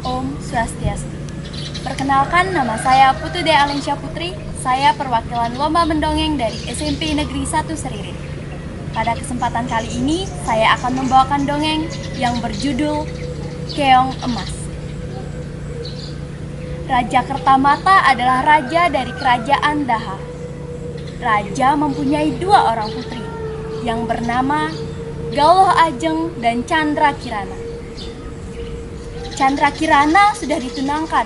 Om Swastiastu. Perkenalkan, nama saya Putu Dea Alensya Putri. Saya perwakilan lomba mendongeng dari SMP Negeri 1 Seririn. Pada kesempatan kali ini, saya akan membawakan dongeng yang berjudul Keong Emas. Raja Kertamata adalah raja dari kerajaan Daha. Raja mempunyai 2 orang putri yang bernama Galuh Ajeng dan Candra Kirana. Candra Kirana sudah ditunangkan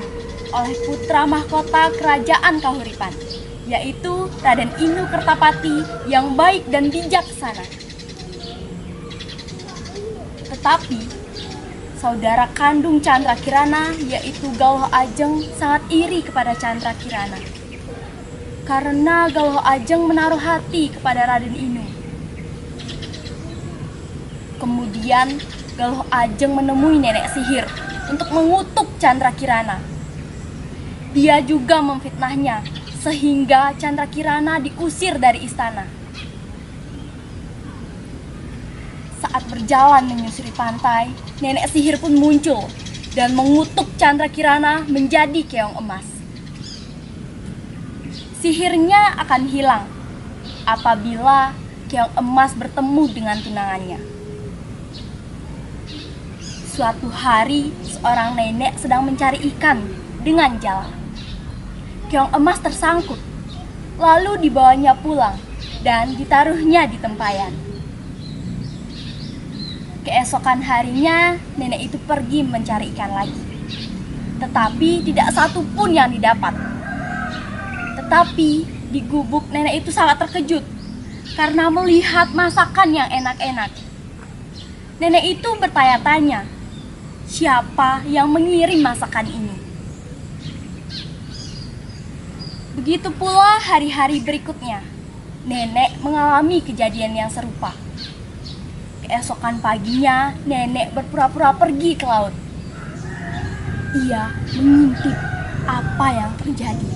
oleh putra mahkota kerajaan Kahuripan, yaitu Raden Inu Kertapati yang baik dan bijaksana. Tetapi saudara kandung Candra Kirana, yaitu Galuh Ajeng, sangat iri kepada Candra Kirana karena Galuh Ajeng menaruh hati kepada Raden Inu. Kemudian Galuh Ajeng menemui nenek sihir untuk mengutuk Candra Kirana. Dia juga memfitnahnya sehingga Candra Kirana diusir dari istana. Saat berjalan menyusuri pantai, nenek sihir pun muncul dan mengutuk Candra Kirana menjadi keong emas. Sihirnya akan hilang apabila keong emas bertemu dengan tunangannya. Suatu hari, seorang nenek sedang mencari ikan dengan jala. Keong emas tersangkut, lalu dibawanya pulang dan ditaruhnya di tempayan. Keesokan harinya, nenek itu pergi mencari ikan lagi. Tetapi tidak satu pun yang didapat. Tetapi di gubuk, nenek itu sangat terkejut karena melihat masakan yang enak-enak. Nenek itu bertanya-tanya, siapa yang mengirim masakan ini? Begitu pula hari-hari berikutnya, nenek mengalami kejadian yang serupa. Keesokan paginya, nenek berpura-pura pergi ke laut. Ia mengintip apa yang terjadi.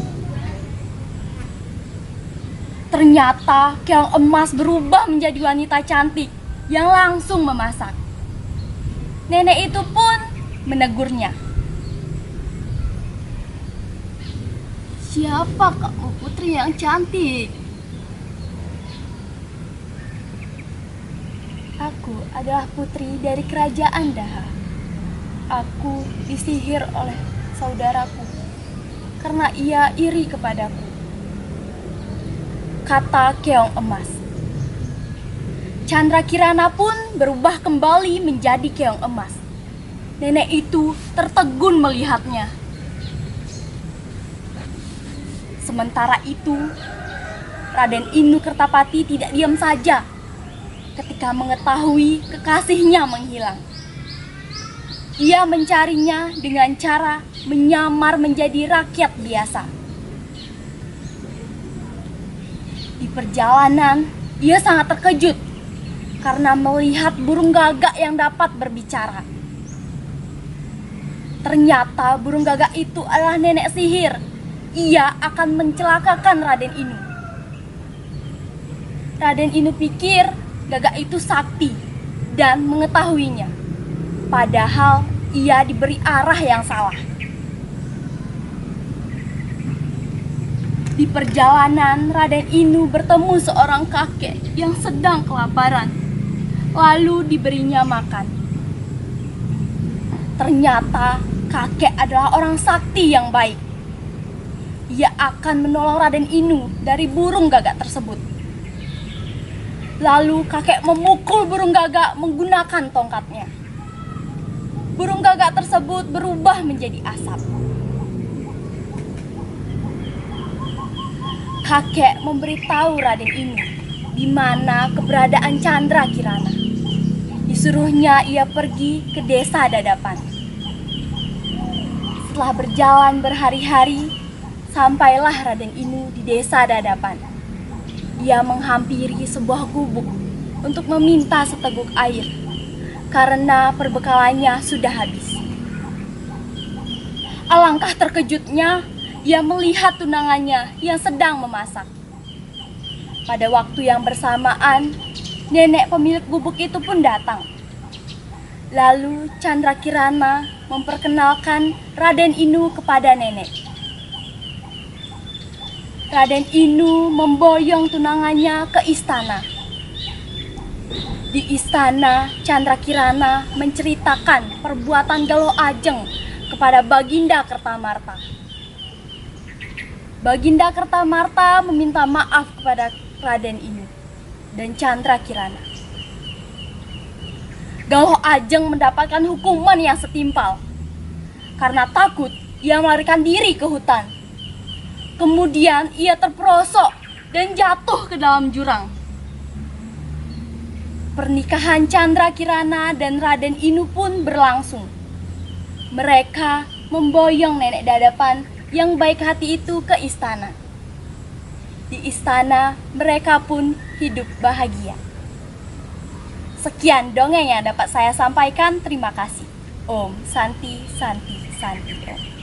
Ternyata keong emas berubah menjadi wanita cantik yang langsung memasak. Nenek itu pun menegurnya. Siapa kamu, putri yang cantik? Aku adalah putri dari kerajaan Daha. Aku disihir oleh saudaraku karena ia iri kepadaku, kata keong emas. Candra Kirana pun berubah kembali menjadi keong emas. Nenek itu tertegun melihatnya. Sementara itu, Raden Inu Kertapati tidak diam saja ketika mengetahui kekasihnya menghilang. Ia mencarinya dengan cara menyamar menjadi rakyat biasa. Di perjalanan, ia sangat terkejut karena melihat burung gagak yang dapat berbicara. Ternyata burung gagak itu adalah nenek sihir. Ia akan mencelakakan Raden Inu. Raden Inu pikir gagak itu sakti dan mengetahuinya. Padahal ia diberi arah yang salah. Di perjalanan, Raden Inu bertemu seorang kakek yang sedang kelaparan. Lalu diberinya makan. Ternyata kakek adalah orang sakti yang baik. Ia akan menolong Raden Inu dari burung gagak tersebut. Lalu kakek memukul burung gagak menggunakan tongkatnya. Burung gagak tersebut berubah menjadi asap. Kakek memberitahu Raden Inu di mana keberadaan Candra Kirana. Disuruhnya ia pergi ke desa Dadapan. Setelah berjalan berhari-hari, sampailah Raden Inu di desa Dadapan. Ia menghampiri sebuah gubuk untuk meminta seteguk air karena perbekalannya sudah habis. Alangkah terkejutnya ia melihat tunangannya yang sedang memasak. Pada waktu yang bersamaan, nenek pemilik gubuk itu pun datang. Lalu Candra Kirana memperkenalkan Raden Inu kepada nenek. Raden Inu memboyong tunangannya ke istana. Di istana, Candrakirana menceritakan perbuatan Galuh Ajeng kepada Baginda Kertamarta. Baginda Kertamarta meminta maaf kepada Raden Inu dan Candrakirana. Galuh Ajeng mendapatkan hukuman yang setimpal. Karena takut, ia melarikan diri ke hutan. Kemudian ia terperosok dan jatuh ke dalam jurang. Pernikahan Candrakirana dan Raden Inu pun berlangsung. Mereka memboyong nenek dadapan yang baik hati itu ke istana. Di istana, mereka pun hidup bahagia. Sekian dongeng yang dapat saya sampaikan. Terima kasih. Om Santi Santi Santi Om.